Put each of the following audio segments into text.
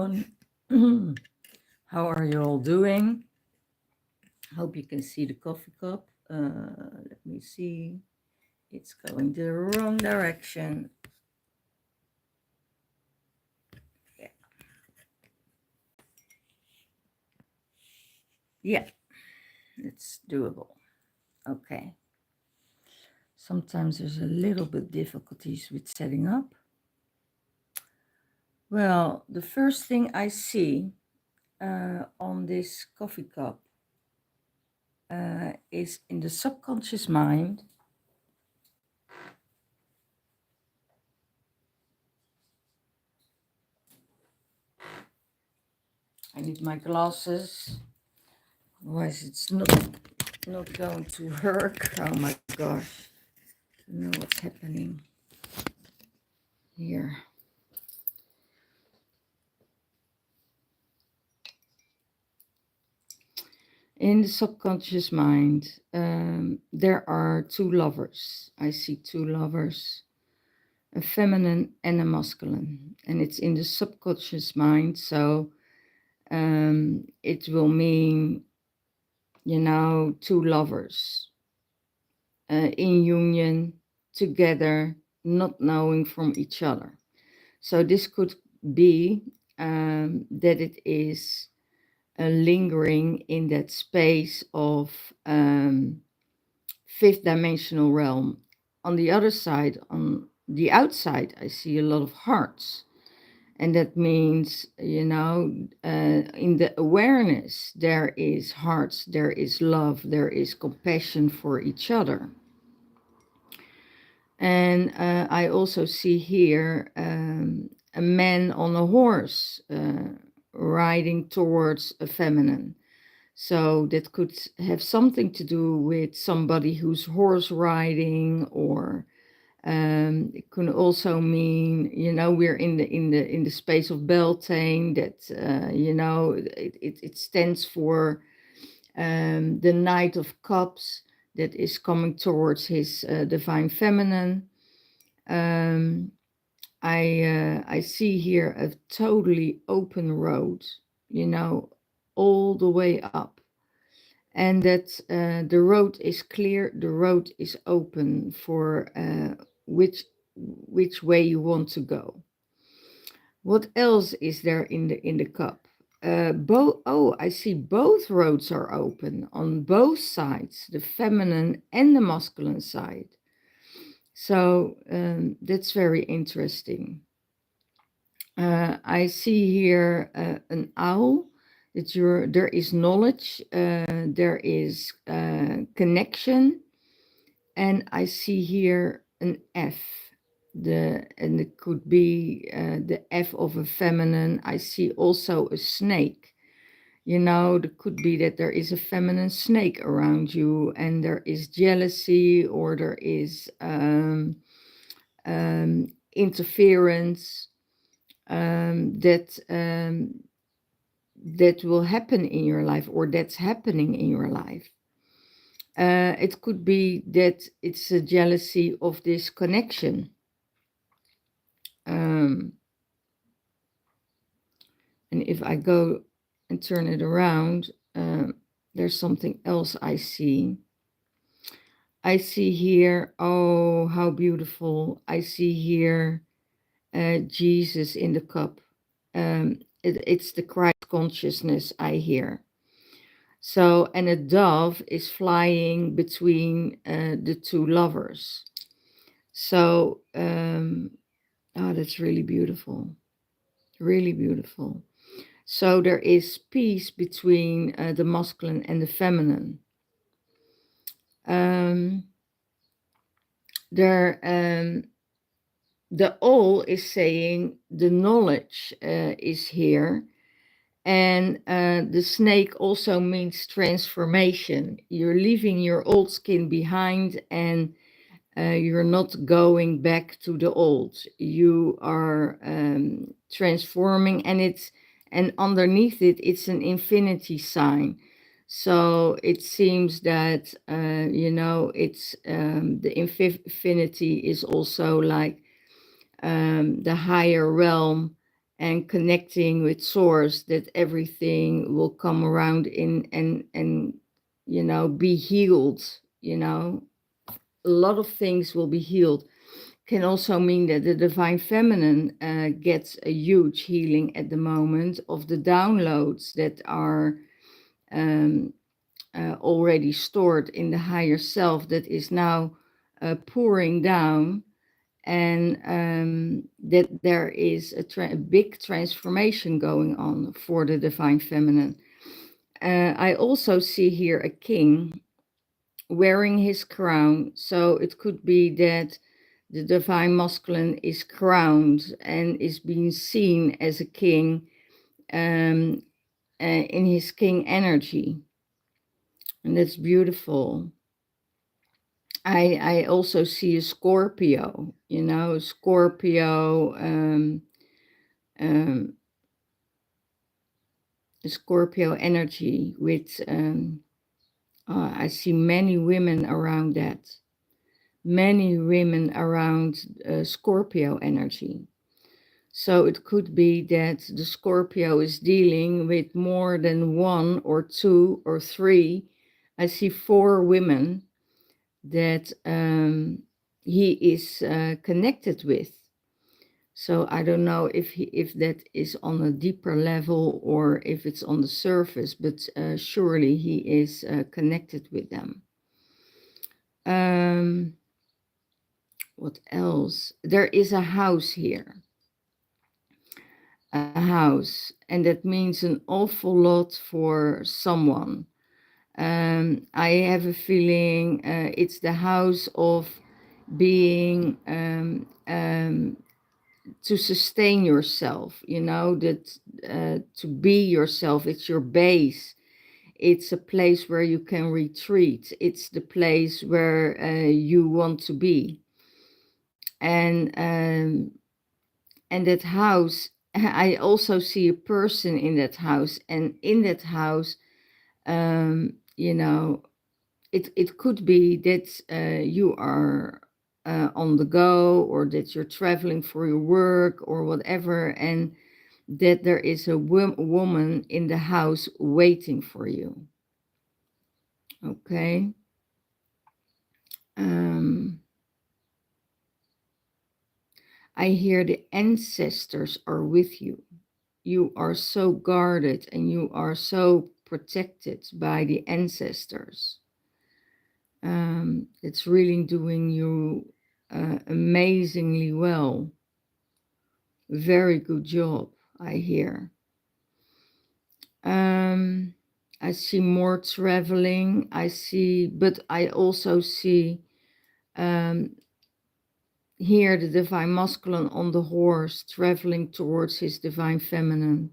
everyone. How are you all doing? Hope you can see the coffee cup. Let me see. It's going the wrong direction. Yeah. Yeah, it's doable. Okay. Sometimes there's a little bit difficulties with setting up. Well, the first thing I see on this coffee cup is in the subconscious mind. I need my glasses, otherwise it's not going to work. Oh my gosh, I don't know what's happening here. In the subconscious mind, there are two lovers. I see two lovers, a feminine and a masculine, and it's in the subconscious mind. So it will mean, two lovers in union, together, not knowing from each other. So this could be that it is lingering in that space of fifth dimensional realm. On the other side, on the outside, I see a lot of hearts. And that means, in the awareness, there is hearts, there is love, there is compassion for each other. And I also see here a man on a horse riding towards a feminine. So that could have something to do with somebody who's horse riding, or it could also mean, we're in the space of Beltane, that it stands for the Knight of Cups that is coming towards his divine feminine. I see here a totally open road, all the way up, and that the road is clear, the road is open for which way you want to go. What else is there in the cup? I see both roads are open on both sides, the feminine and the masculine side. So that's very interesting. I see here an owl. There is knowledge, there is connection, and I see here an F. And it could be the F of a feminine. I see also a snake. There could be that there is a feminine snake around you, and there is jealousy, or there is interference that will happen in your life, or that's happening in your life. It could be that it's a jealousy of this connection. And if I go and turn it around, there's something else I see. I see here, oh, how beautiful. I see here Jesus in the cup. It's the Christ consciousness I hear. So, and a dove is flying between the two lovers. So, that's really beautiful. Really beautiful. So there is peace between the masculine and the feminine. The all is saying the knowledge is here. And the snake also means transformation. You're leaving your old skin behind, and you're not going back to the old. You are transforming, and underneath it, it's an infinity sign. So it seems that, it's the infinity is also like the higher realm, and connecting with source, that everything will come around in and you know, be healed. You know, a lot of things will be healed. Can also mean that the divine feminine gets a huge healing at the moment of the downloads that are already stored in the higher self, that is now pouring down, and that there is a big transformation going on for the divine feminine. I also see here a king wearing his crown, so it could be that the divine masculine is crowned and is being seen as a king in his king energy, and that's beautiful. I also see a Scorpio, you know, Scorpio, um, a Scorpio energy with, I see many women around that, many women around Scorpio energy. So it could be that the Scorpio is dealing with more than one or two or three. I see 4 women that he is connected with. So I don't know if that is on a deeper level or if it's on the surface, but surely he is connected with them. What else? There is a house here. A house, and that means an awful lot for someone. I have a feeling it's the house of being to sustain yourself, you know, that to be yourself. It's your base. It's a place where you can retreat. It's the place where you want to be. And that house, I also see a person in that house, and in that house, you know, it could be that you are on the go, or that you're traveling for your work or whatever, and that there is a woman in the house waiting for you. Okay. I hear the ancestors are with you. You are so guarded and you are so protected by the ancestors. It's really doing you amazingly well. Very good job, I hear. I see more traveling. But I also see here the divine masculine on the horse traveling towards his divine feminine.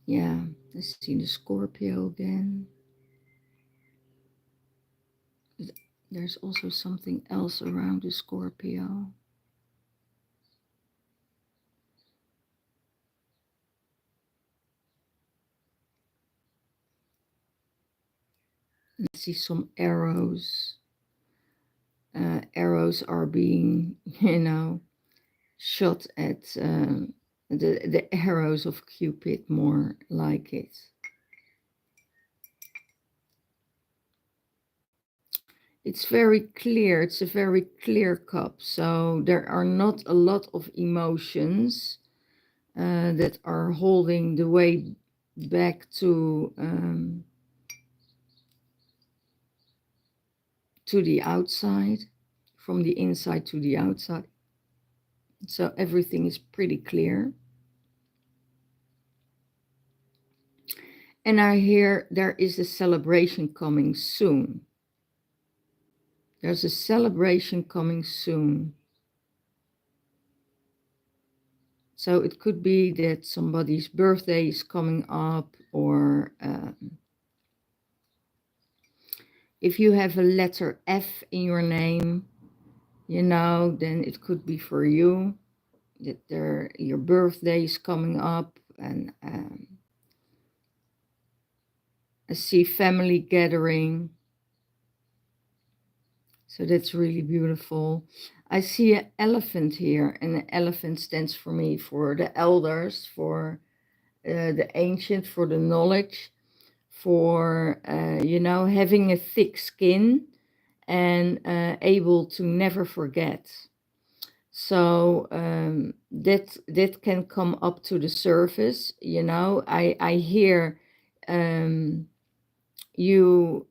Yeah, I see the Scorpio again. There's also something else around the Scorpio. I see some arrows. Arrows are being, you know, shot at the arrows of Cupid, more like it. It's very clear. It's a very clear cup. So there are not a lot of emotions that are holding the way back to the outside, from the inside to the outside. So everything is pretty clear. And I hear there is a celebration coming soon. There's a celebration coming soon. So it could be that somebody's birthday is coming up, or if you have a letter F in your name, you know, then it could be for you that your birthday is coming up, and I see family gathering. So that's really beautiful. I see an elephant here, and an elephant stands for me, for the elders, for the ancient, for the knowledge, for, having a thick skin and able to never forget. So that can come up to the surface. I hear you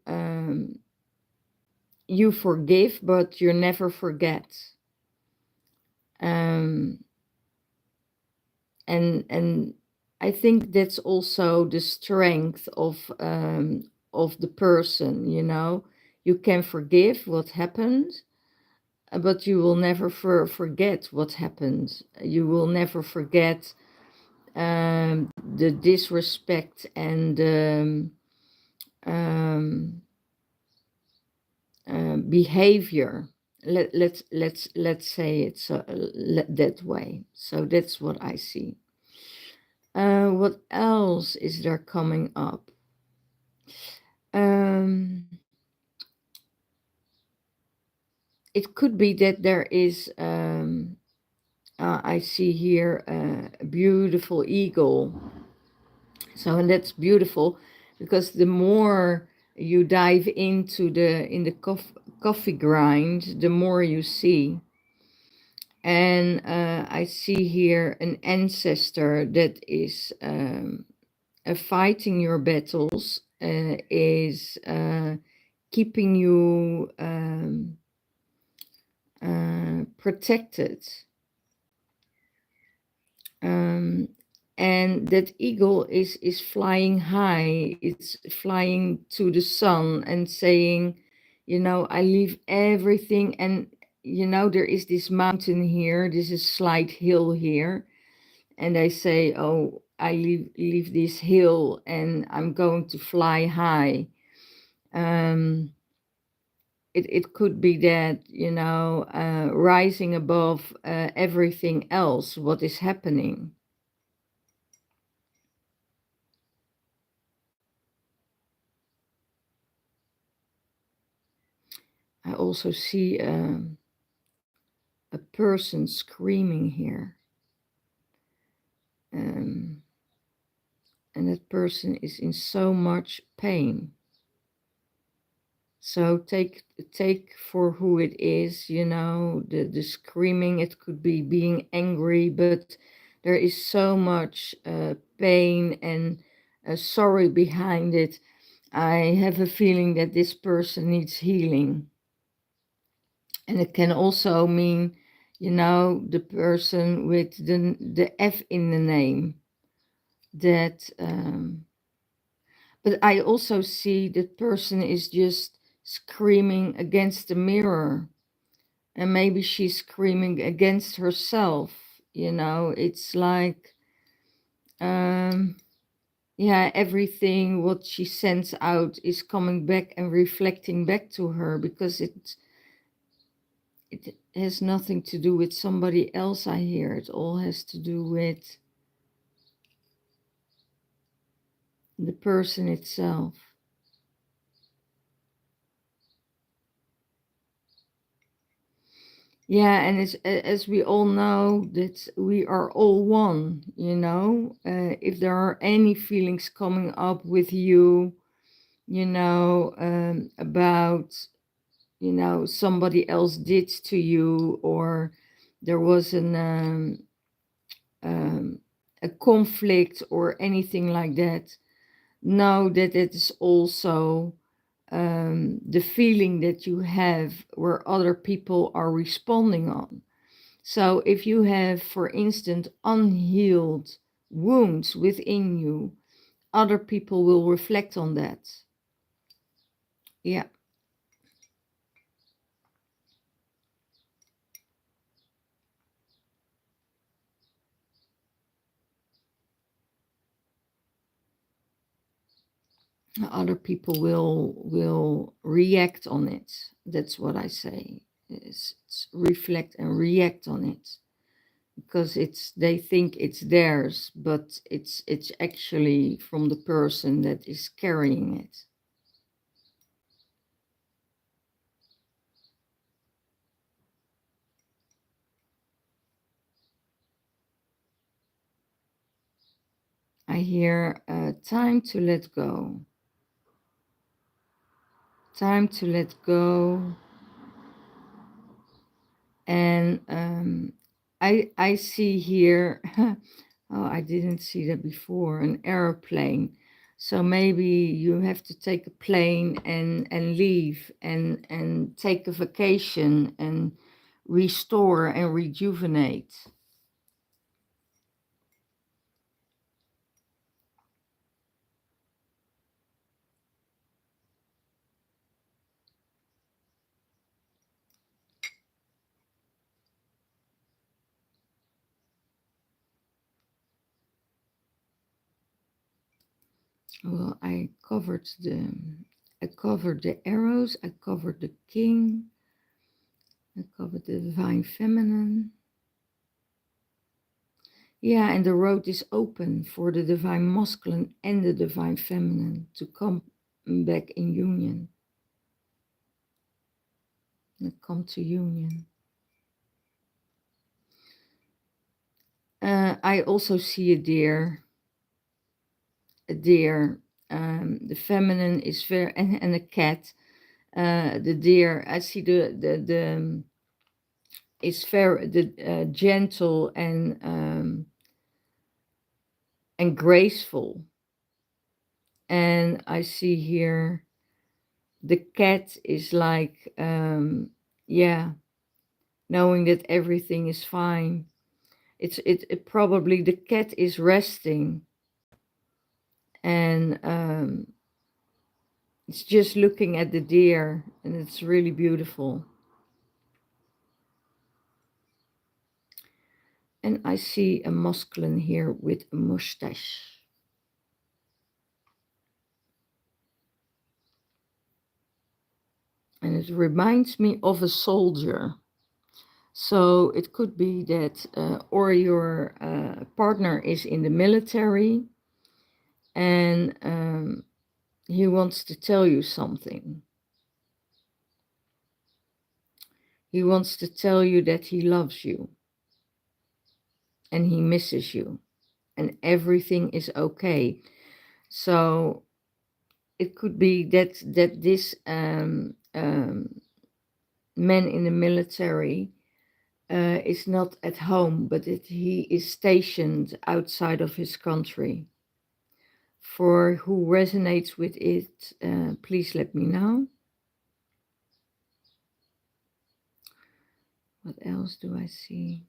you forgive, but you never forget. Um, and I think that's also the strength of the person. You can forgive what happened, but you will never forget what happened. You will never forget the disrespect and um, behavior. Let's say it so, that way. So that's what I see. What else is there coming up? Um, it could be that there is. I see here a beautiful eagle. So, and that's beautiful because the more you dive into the coffee grind, the more you see. And I see here an ancestor that is fighting your battles, is keeping you protected. And that eagle is flying high. It's flying to the sun and saying, I leave everything. And there is this mountain here, this is slight hill here, and I say, oh, I leave this hill and I'm going to fly high. It could be that, rising above everything else, what is happening. I also see a person screaming here. And that person is in so much pain. So take for who it is, the screaming. It could be being angry, but there is so much pain and sorry behind it. I have a feeling that this person needs healing. And it can also mean, the person with the F in the name. That, but I also see that person is just screaming against the mirror. And maybe she's screaming against herself. It's like, everything what she sends out is coming back and reflecting back to her, because it has nothing to do with somebody else. I hear it all has to do with the person itself. Yeah, and as we all know, that we are all one. If there are any feelings coming up with you, about, somebody else did to you, or there was a conflict or anything like that, know that it is also the feeling that you have where other people are responding on. So if you have, for instance, unhealed wounds within you, other people will reflect on that. Yeah. Other people will react on it. That's what I say. It's reflect and react on it. because they think it's theirs, but it's actually from the person that is carrying it. I hear time to let go. Time to let go. And I see here, oh, I didn't see that before, an airplane. So maybe you have to take a plane and leave and take a vacation and restore and rejuvenate. Well, I covered the arrows, I covered the king, I covered the divine feminine. Yeah, and the road is open for the divine masculine and the divine feminine to come back in union. And come to union. I also see a deer. A deer. The feminine is very, and a cat. The deer. I see the is very gentle and graceful. And I see here the cat is like, yeah, knowing that everything is fine. It probably the cat is resting, and it's just looking at the deer, and it's really beautiful. And I see a masculine here with a mustache. And it reminds me of a soldier. So it could be that or your partner is in the military, and he wants to tell you something. He wants to tell you that he loves you and he misses you and everything is okay. So it could be that this man in the military is not at home, but that he is stationed outside of his country. For who resonates with it, please let me know. What else do I see?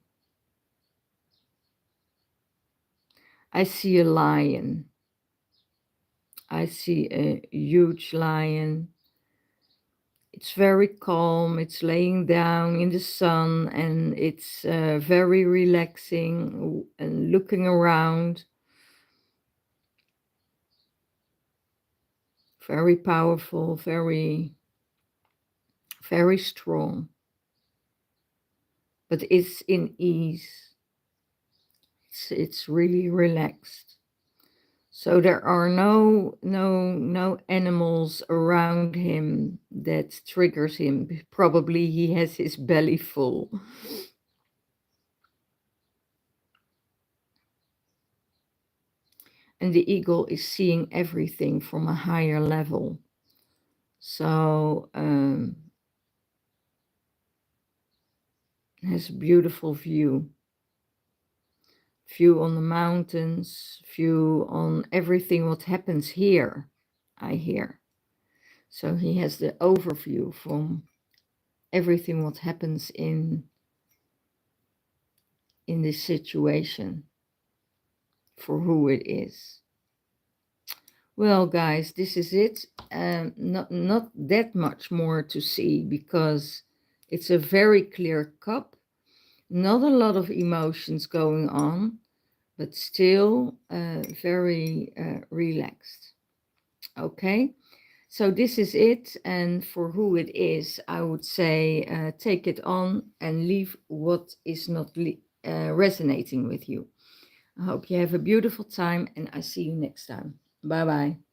I see a lion. I see a huge lion. It's very calm. It's laying down in the sun, and it's very relaxing and looking around. Very powerful, very, very strong. But it's in ease. It's really relaxed. So there are no animals around him that triggers him. Probably he has his belly full. And the eagle is seeing everything from a higher level. So has a beautiful view. View on the mountains, view on everything what happens here, I hear. So he has the overview from everything what happens in this situation for who it is. Well, guys, this is it. Not that much more to see because it's a very clear cup. Not a lot of emotions going on, but still very relaxed. Okay, so this is it. And for who it is, I would say take it on and leave what is not resonating with you. I hope you have a beautiful time, and I see you next time. Bye bye.